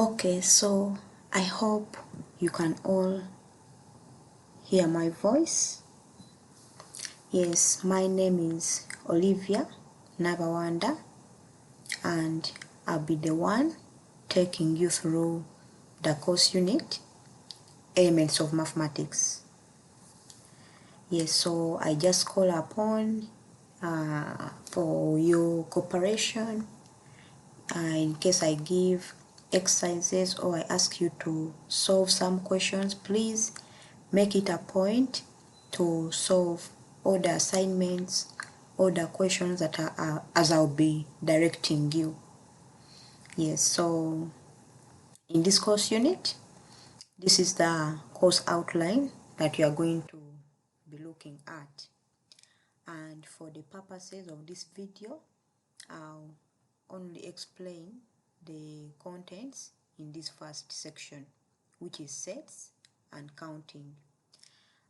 Okay, so I hope you can all hear my voice. Yes, my name is Olivia Nabawanda, and I'll be the one taking you through the course unit, Elements of Mathematics. Yes, so I just call upon for your cooperation in case I give exercises or I ask you to solve some questions. Please make it a point to solve all the assignments, all the questions that are as I'll be directing you. Yes, so in this course unit, this is the course outline that you are going to be looking at. And for the purposes of this video, I'll only explain the contents in this first section, which is sets and counting.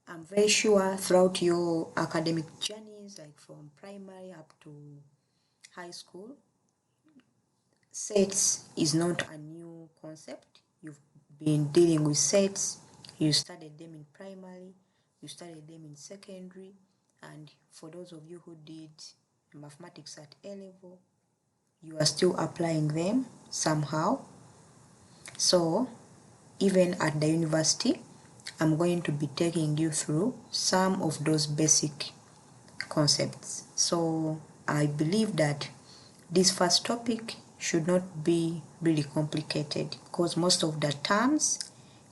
I'm very sure throughout your academic journeys, like from primary up to high school, sets is not a new concept. You've been dealing with sets. You studied them in primary, you studied them in secondary, and for those of you who did mathematics at A level, you are still applying them somehow. So even at the university, I'm going to be taking you through some of those basic concepts. So I believe that this first topic should not be really complicated, because most of the terms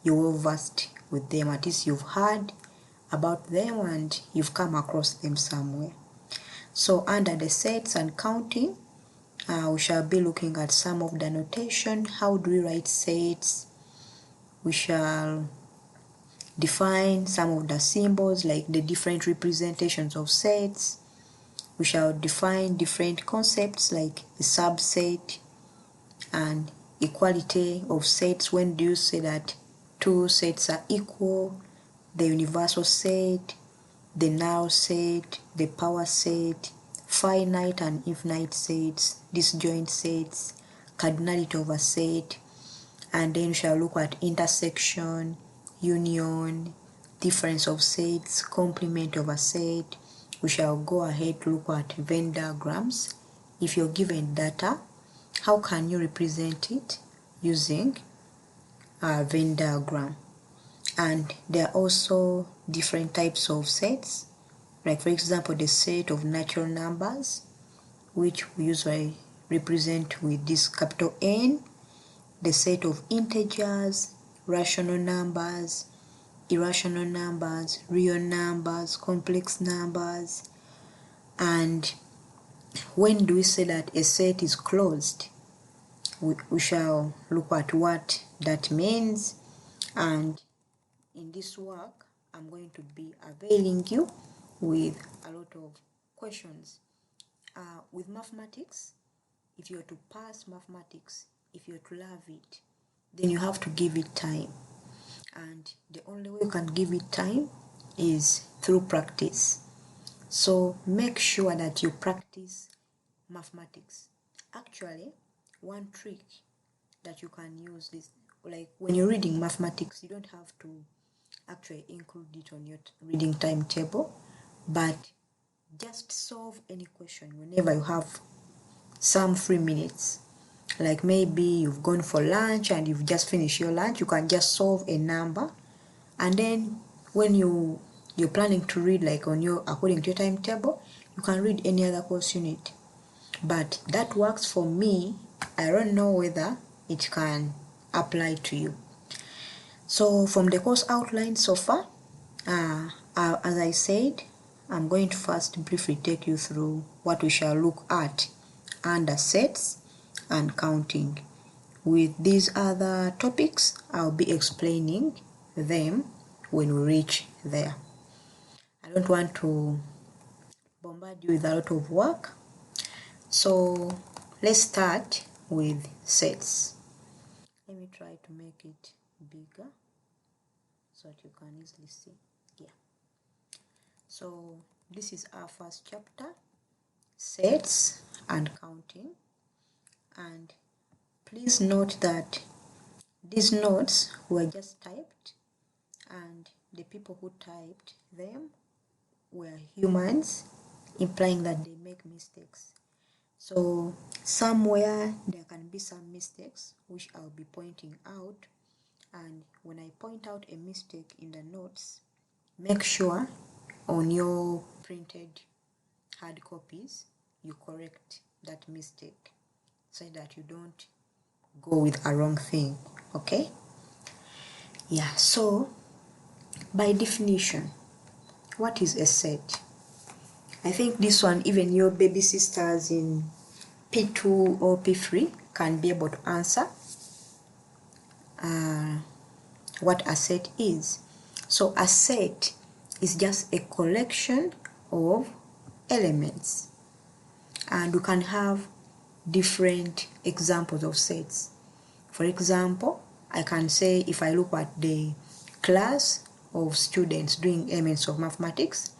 you're versed with them, at least you've heard about them and you've come across them somewhere. So under the sets and counting, we shall be looking at some of the notation. How do we write sets? We shall define some of the symbols, like the different representations of sets. We shall define different concepts like the subset and equality of sets. When do you say that two sets are equal? The universal set, the null set, the power set, finite and infinite sets, disjoint sets, cardinality of a set, and then we shall look at intersection, union, difference of sets, complement of a set. We shall go ahead to look at Venn diagrams. If you're given data, how can you represent it using a Venn diagram? And there are also different types of sets, like for example the set of natural numbers, which we usually represent with this capital N, the set of integers, rational numbers, irrational numbers, real numbers, complex numbers. And when do we say that a set is closed? We shall look at what that means, and in this work I'm going to be availing you with a lot of questions. With mathematics, if you're to pass mathematics, if you're to love it, then you have to give it time. And the only way you can give it time is through practice. So make sure that you practice mathematics. Actually, one trick that you can use is, like when you're reading mathematics, you don't have to actually include it on your reading timetable, but just solve any question whenever you have some 3 minutes. Like maybe you've gone for lunch and you've just finished your lunch, you can just solve a number, and then when you're planning to read, like on your according to your timetable, you can read any other course unit. But that works for me. I don't know whether it can apply to you. So from the course outline so far, as I said, I'm going to first briefly take you through what we shall look at under sets and counting. With these other topics, I'll be explaining them when we reach there. I don't want to bombard you with a lot of work. So let's start with sets. Let me try to make it bigger so that you can easily see. Yeah. So this is our first chapter, sets and counting. And please note that these notes were just typed, and the people who typed them were humans, implying that they make mistakes. So somewhere there can be some mistakes which I'll be pointing out, and when I point out a mistake in the notes, make sure on your printed hard copies you correct that mistake so that you don't go with a wrong thing. Okay? Yeah, so by definition, what is a set? I think this one, even your baby sisters in P2 or P3 can be able to answer what a set is. So a set is just a collection of elements, and we can have different examples of sets. For example, I can say, if I look at the class of students doing elements of mathematics,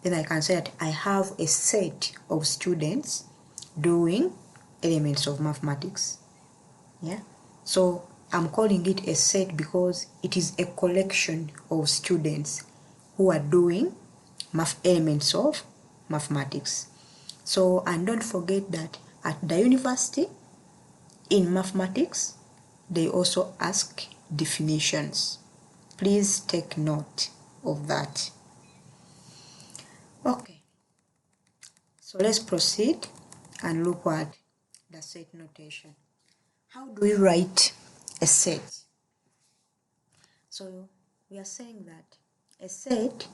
then I can say that I have a set of students doing elements of mathematics. Yeah, so I'm calling it a set because it is a collection of students who are doing elements of mathematics. So, and don't forget that at the university, in mathematics, they also ask definitions. Please take note of that. Okay, so let's proceed and look at the set notation. How do we write a set? So we are saying that a set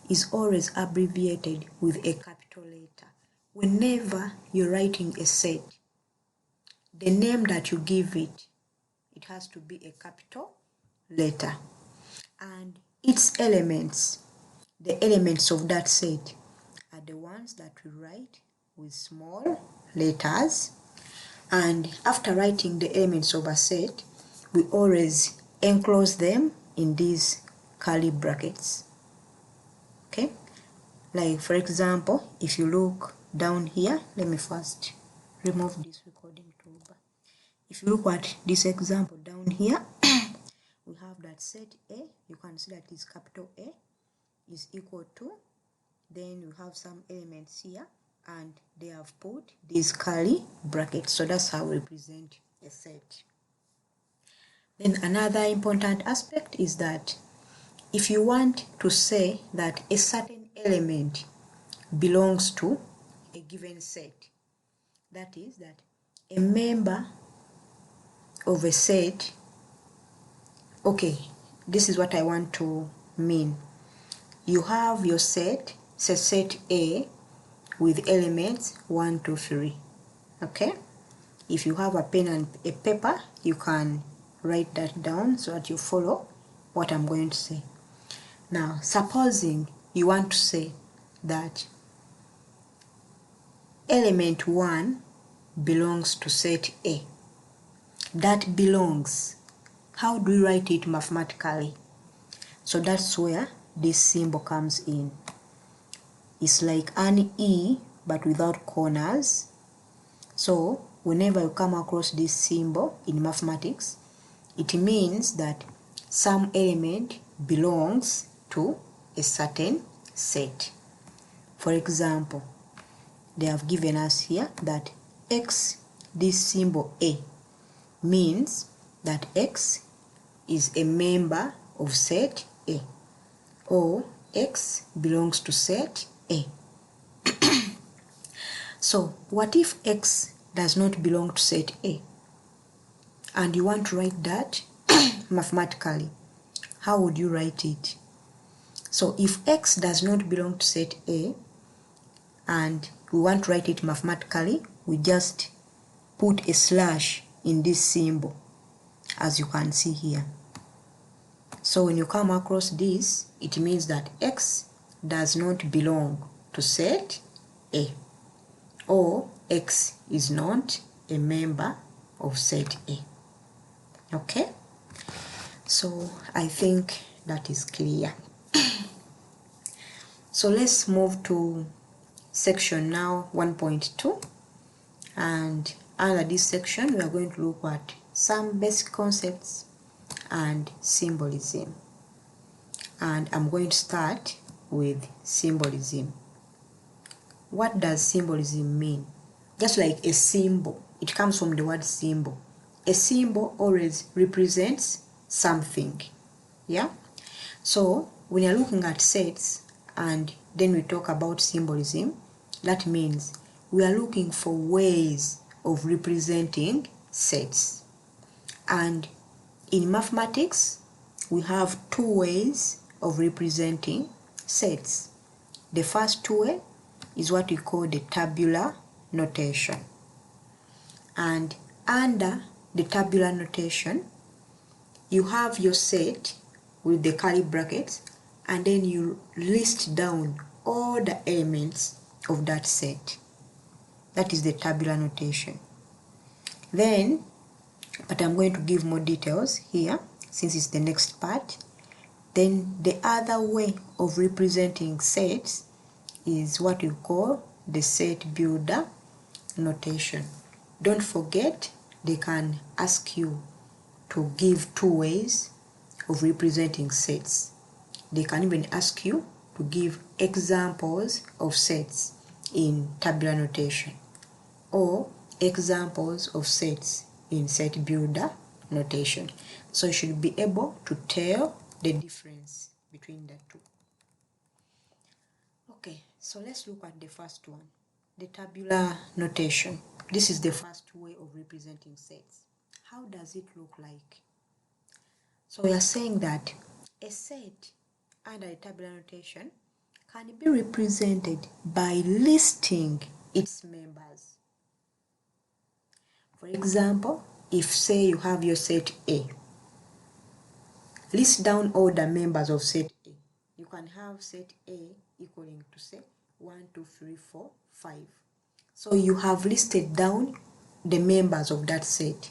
is always abbreviated with a capital letter. Whenever you're writing a set, the name that you give it, it has to be a capital letter. And its elements, the elements of that set, are the ones that we write with small letters. And after writing the elements of a set, we always enclose them in these curly brackets. Okay? Like, for example, if you look down here, let me first remove this recording toolbar. If you look at this example down here, we have that set A. You can see that is capital A is equal to, then you have some elements here, and they have put these curly brackets. So that's how we represent a set. Then another important aspect is that if you want to say that a certain element belongs to a given set, that is that a member of a set, okay, this is what I want to mean. You have your set, say set A with elements 1, 2, 3. Okay? If you have a pen and a paper, you can write that down so that you follow what I'm going to say. Now, supposing you want to say that element 1 belongs to set A. That belongs. How do we write it mathematically? So that's where this symbol comes in. It's like an E but without corners. So whenever you come across this symbol in mathematics, it means that some element belongs to a certain set. For example, they have given us here that X, this symbol A, means that X is a member of set A, or X belongs to set A. So what if X does not belong to set A? And you want to write that mathematically. How would you write it? So if X does not belong to set A and we want to write it mathematically, we just put a slash in this symbol, as you can see here. So when you come across this, it means that X does not belong to set A, or X is not a member of set A. Okay? So I think that is clear. So let's move to section now 1.2, and under this section we are going to look at some basic concepts and symbolism. And I'm going to start with symbolism. What does symbolism mean? Just like a symbol, it comes from the word symbol. A symbol always represents something. Yeah? So when you're looking at sets and then we talk about symbolism, that means we are looking for ways of representing sets. And in mathematics, we have two ways of representing sets. The first way is what we call the tabular notation. And under the tabular notation, you have your set with the curly brackets, and then you list down all the elements of that set. That is the tabular notation. Then, but I'm going to give more details here since it's the next part. Then the other way of representing sets is what we call the set builder notation. Don't forget, they can ask you to give two ways of representing sets. They can even ask you to give examples of sets in tabular notation or examples of sets in set builder notation. So you should be able to tell the difference between the two. Okay, so let's look at the first one, the tabular notation. This is the first way of representing sets. How does it look like? So we are saying that a set under a tabular notation can be represented by listing its members. For example, if say you have your set A, list down all the members of set A. You can have set A equaling to say 1, 2, 3, 4, 5. So you have listed down the members of that set.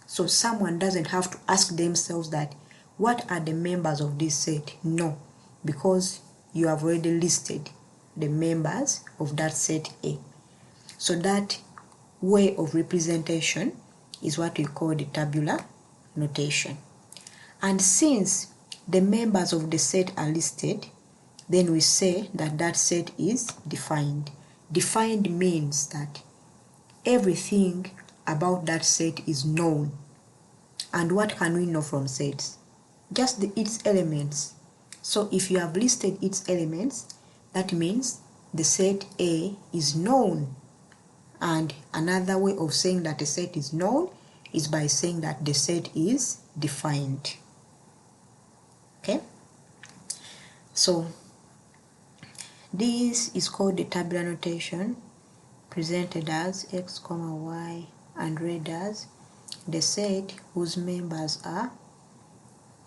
So someone doesn't have to ask themselves that, what are the members of this set? No, because you have already listed the members of that set A. So that way of representation is what we call the tabular notation. And since the members of the set are listed, then we say that that set is defined. Defined means that everything about that set is known. And what can we know from sets? Just its elements. So if you have listed its elements, that means the set A is known. And another way of saying that a set is known is by saying that the set is defined. Okay? So this is called the tabular notation, presented as x, y, and read as the set whose members are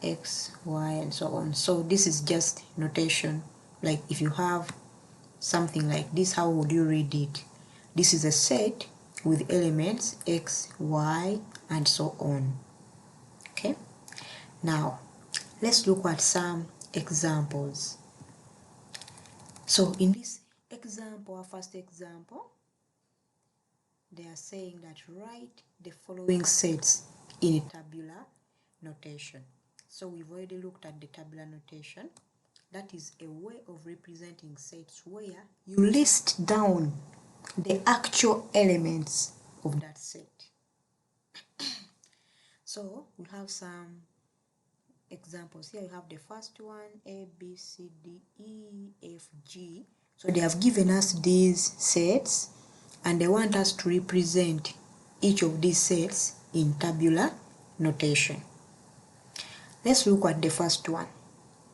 x, y, and so on. So this is just notation. Like if you have something like this, how would you read it? This is a set with elements x, y, and so on. Okay? Now, let's look at some examples. So in this example, our first example, they are saying that write the following sets in a tabular notation. So we've already looked at the tabular notation. That is a way of representing sets where you list down the actual elements of that set. So we have some examples here. You have the first one, A, B, C, D, E, F, G. So they have given us these sets and they want us to represent each of these sets in tabular notation. Let's look at the first one,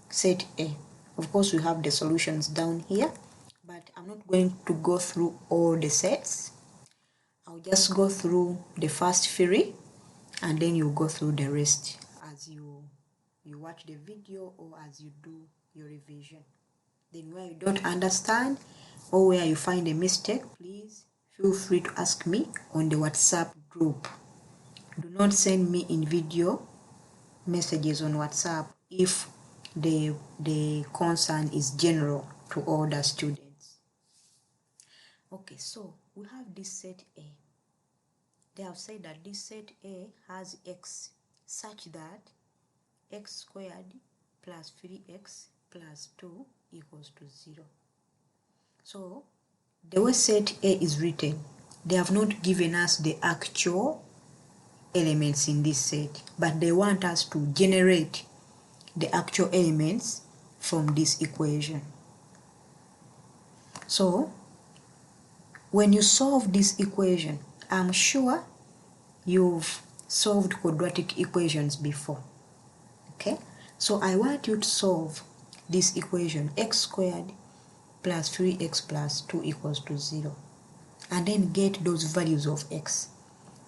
set A. Of course, we have the solutions down here, but I'm not going to go through all the sets. I'll just go through the first three and then you go through the rest as you watch the video or as you do your revision. Then where you don't understand or where you find a mistake, please feel free to ask me on the WhatsApp group. Do not send me in video messages on WhatsApp if the concern is general to all the students. Okay, so we have this set A. They have said that this set A has x such that x squared plus 3x plus 2 equals to 0. So the way set A is written, they have not given us the actual elements in this set, but they want us to generate the actual elements from this equation. So when you solve this equation, I'm sure you've solved quadratic equations before. Okay, so I want you to solve this equation, x squared plus 3x plus 2 equals to 0, and then get those values of x.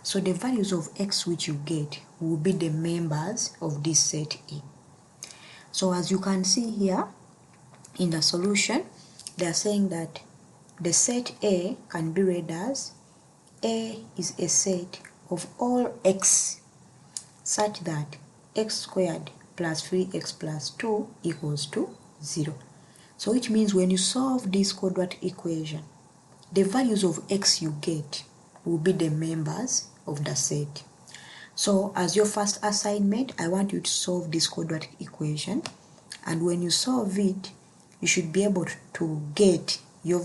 So the values of x which you get will be the members of this set A. So as you can see here in the solution, they are saying that the set A can be read as A is a set of all x such that x squared plus 3x plus 2 equals to 0. So which means when you solve this quadratic equation, the values of x you get will be the members of the set. So as your first assignment, I want you to solve this quadratic equation, and when you solve it, you should be able to get your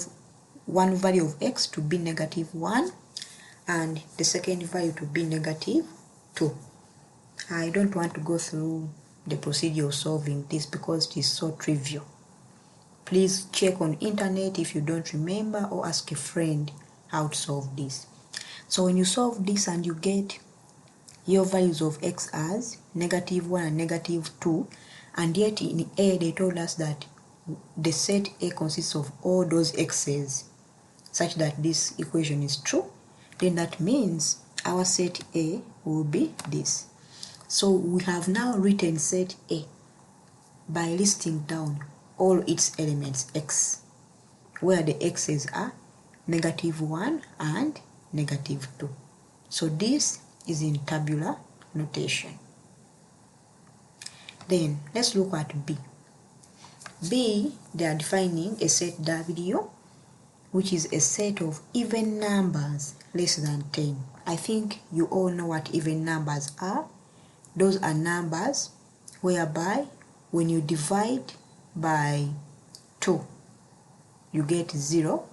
one value of x to be -1 and the second value to be -2. I don't want to go through the procedure of solving this because it is so trivial. Please check on internet if you don't remember, or ask a friend how to solve this. So when you solve this and you get your values of x as -1 and -2, and yet in A they told us that the set A consists of all those x's such that this equation is true, then that means our set A will be this. So we have now written set A by listing down all its elements x, where the x's are -1 and -2. So this is in tabular notation. Then let's look at B. B, they are defining a set W, which is a set of even numbers less than 10. I think you all know what even numbers are. Those are numbers whereby when you divide by 2, you get 0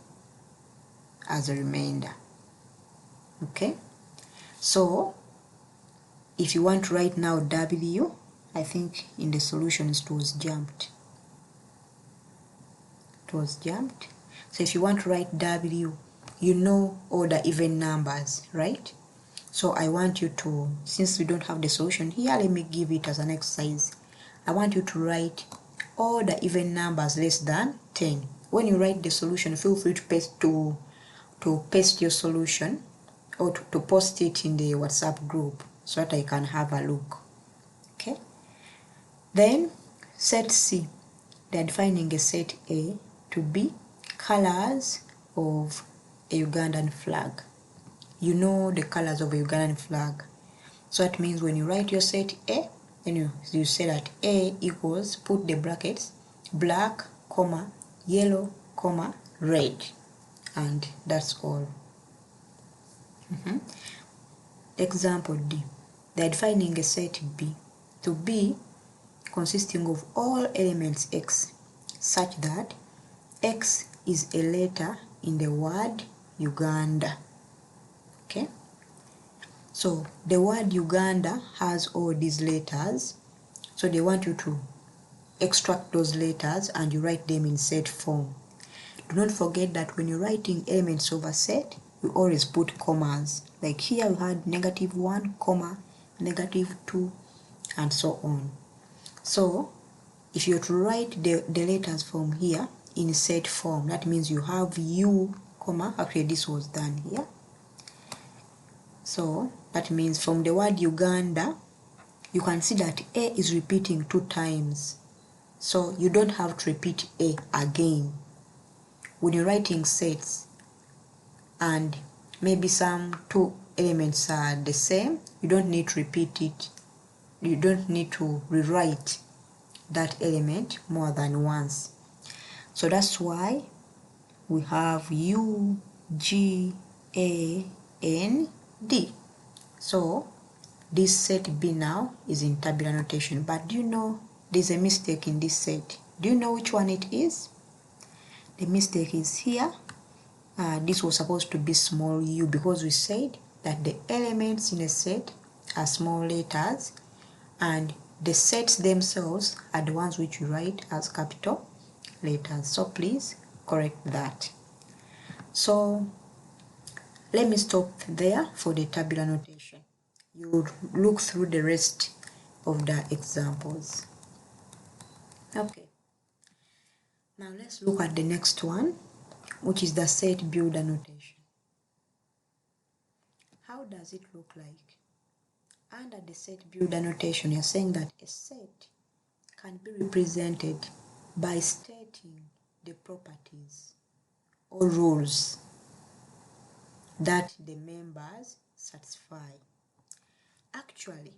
as a remainder. Okay, so if you want to write now W, I think in the solutions it was jumped. So if you want to write W, you know all the even numbers, right? So I want you to, since we don't have the solution here, let me give it as an exercise. I want you to write all the even numbers less than 10. When you write the solution, feel free to paste your solution, or to post it in the WhatsApp group so that I can have a look. Okay. Then set C, they are defining a set A to be colors of a Ugandan flag. You know the colors of a Ugandan flag. So that means when you write your set A, then you say that A equals, put the brackets, black, comma, yellow, comma, red, and that's all. Example D, they are defining a set B to be consisting of all elements x such that x is a letter in the word Uganda. Okay, so the word Uganda has all these letters, so they want you to extract those letters and you write them in set form. Do not forget that when you're writing elements of a set, you always put commas. Like here we had -1, comma, -2, and so on. So if you're to write the letters from here in set form, that means you have U, comma, actually this was done here. So that means from the word Uganda, you can see that A is repeating 2 times. So you don't have to repeat A again. When you're writing sets and maybe some 2 elements are the same, you don't need to repeat it. You don't need to rewrite that element more than once. So that's why we have U, G, A, N, D. So this set B now is in tabular notation, but do you know there's a mistake in this set? Do you know which one it is? The mistake is here. This was supposed to be small u because we said that the elements in a set are small letters and the sets themselves are the ones which you write as capital letters. So please correct that. So let me stop there for the tabular notation. You would look through the rest of the examples. Okay. Now let's look at the next one, which is the set build annotation. How does it look like? Under the set build annotation, you're saying that a set can be represented by stating the properties or rules that the members satisfy. Actually,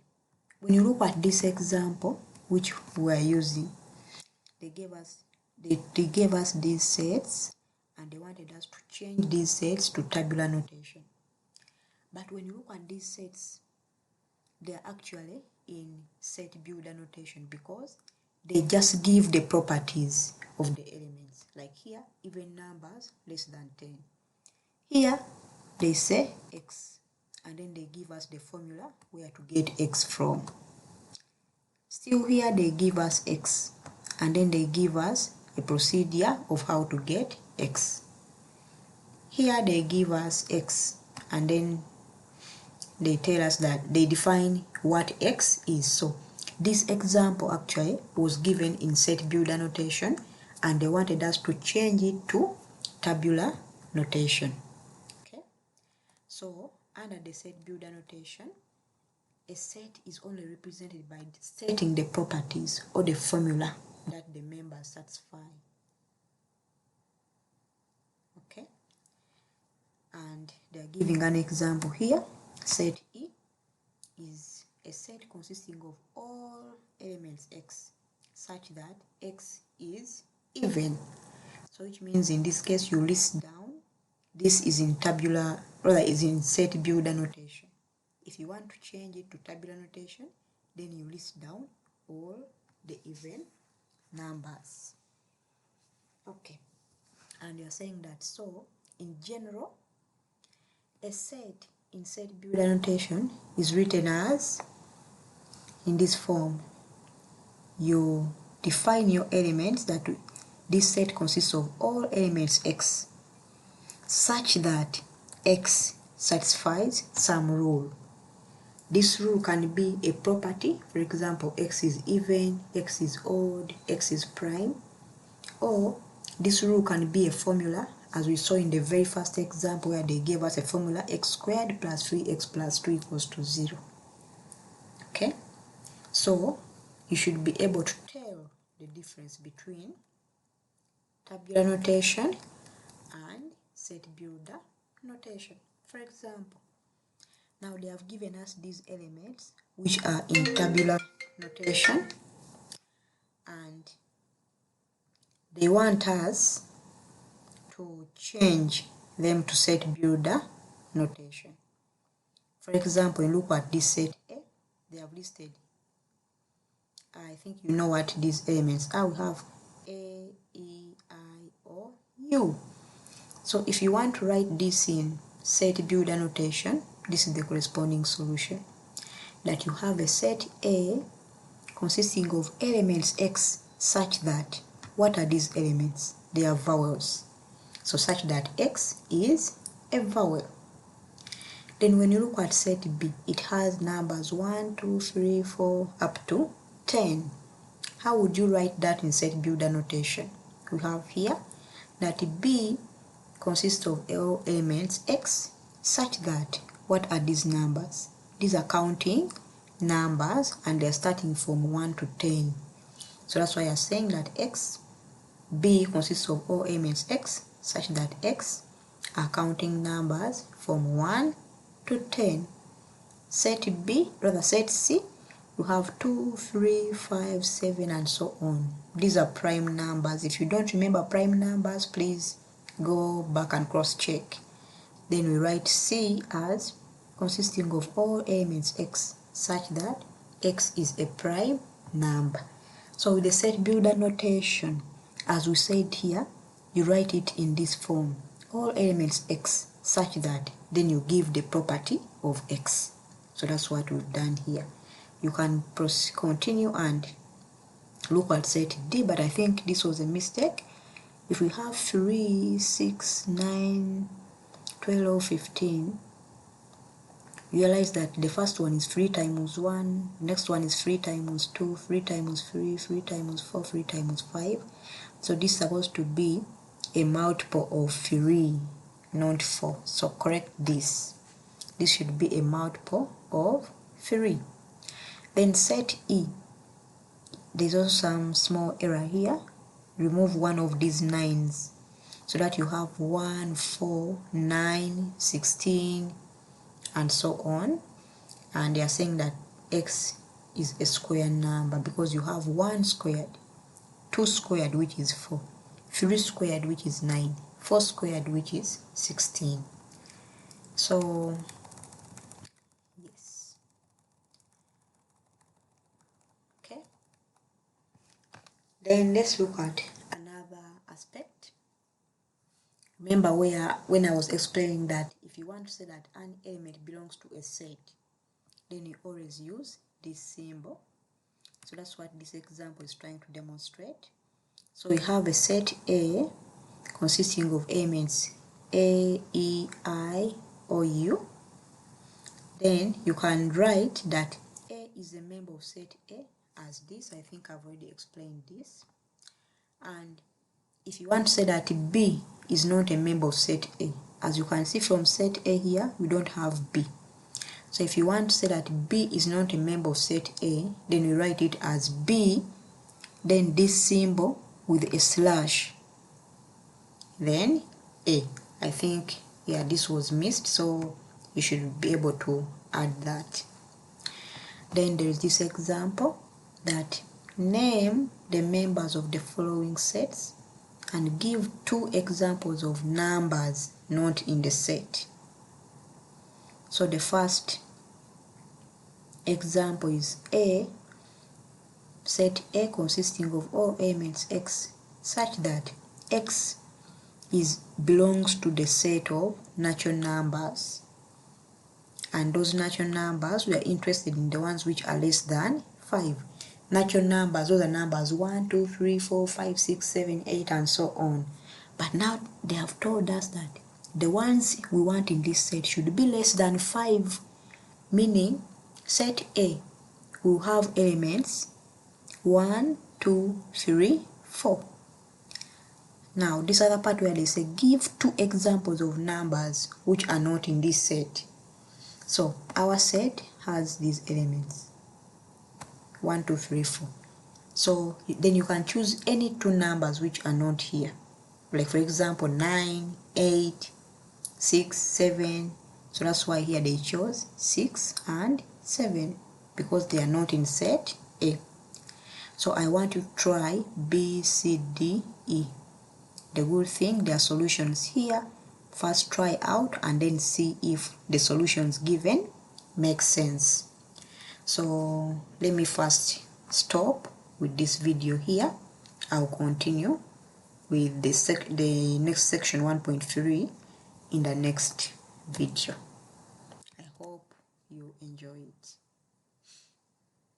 when you look at this example which we are using, they gave us these sets and they wanted us to change these sets to tabular notation. But when you look at these sets, they are actually in set builder notation because they just give the properties of the elements. Like here, even numbers less than 10. Here, they say x, and then they give us the formula where to get x from. Still here, they give us x, and then they give us a procedure of how to get x. Here, they give us x, and then they tell us that they define what x is. So this example actually was given in set builder notation and they wanted us to change it to tabular notation. Okay, so under the set builder notation, a set is only represented by stating the properties or the formula that the members satisfy. Okay, and they are giving an example here. Set E is a set consisting of all elements x such that x is even. So which means in this case you list down, this is in set builder notation. If you want to change it to tabular notation, then you list down all the even numbers. Okay, and you're saying that so in general a set in set builder notation is written as in this form. You define your elements that this set consists of all elements x such that x satisfies some rule. This rule can be a property, for example, x is even, x is odd, x is prime, or this rule can be a formula, as we saw in the very first example where they gave us a formula x squared plus 3x plus 2 equals to 0. Okay, so you should be able to tell the difference between tabular notation and set builder notation. For example, now they have given us these elements which are in tabular notation and they want us to change them to set builder notation. For example, you look at this set A, they have listed, I think you know what these elements are. We have A, E, I, O, U. So if you want to write this in set builder notation, this is the corresponding solution. That you have a set A consisting of elements x such that, what are these elements? They are vowels. So such that x is a vowel. Then when you look at set B, it has numbers 1, 2, 3, 4, up to 10. How would you write that in set builder notation? We have here that B consists of all elements x such that, what are these numbers? These are counting numbers and they're starting from 1 to 10. So that's why you're saying that B consists of all elements x such that x are counting numbers from 1 to 10. Set C, you have 2, 3, 5, 7 and so on. These are prime numbers. If you don't remember prime numbers, please go back and cross check. Then we write C as consisting of all elements x such that x is a prime number. So with the set builder notation, as we said here, you write it in this form: all elements x such that, then you give the property of x. So that's what we've done here. You can continue and look at set D, but I think this was a mistake. If we have 3, 6, 9, 12, 15, realize that the first one is 3 times 1, next one is 3 times 2, 3 times 3, 3 times 4, 3 times 5. So this is supposed to be a multiple of 3, not 4. So correct this. This should be a multiple of 3. Then set E. There's also some small error here. Remove one of these 9s so that you have 1, 4, 9, 16, and so on. And they are saying that x is a square number because you have 1 squared, 2 squared, which is 4, 3 squared, which is 9, 4 squared, which is 16. So yes, okay. Then let's look at another aspect. Remember when I was explaining that if you want to say that an element belongs to a set, then you always use this symbol. So that's what this example is trying to demonstrate. So we have a set A consisting of elements A, E, I, or U. Then you can write that A is a member of set A as this. I think I've already explained this. And if you want to say that B is not a member of set A, as you can see from set A here, we don't have B. So if you want to say that B is not a member of set A, then we write it as B, then this symbol with a slash, then A. I think, yeah, this was missed, so you should be able to add that. Then there is this example that name the members of the following sets and give 2 examples of numbers not in the set. So the first example is A, set A consisting of all elements x such that x belongs to the set of natural numbers, and those natural numbers, we are interested in the ones which are less than 5. Natural numbers, those are numbers 1, 2, 3, 4, 5, 6, 7, 8, and so on. But now they have told us that the ones we want in this set should be less than 5, meaning set A will have elements 1, 2, 3, 4. Now this other part where they say give 2 examples of numbers which are not in this set. So our set has these elements 1, 2, 3, 4. So then you can choose any 2 numbers which are not here. Like for example 9, 8, 6, 7. So that's why here they chose 6 and 7 because they are not in set A. So I want to try B, C, D, E. The good thing, there are solutions here. First try out and then see if the solutions given make sense. So let me first stop with this video here. I'll continue with the next section 1.3 in the next video. I hope you enjoy it.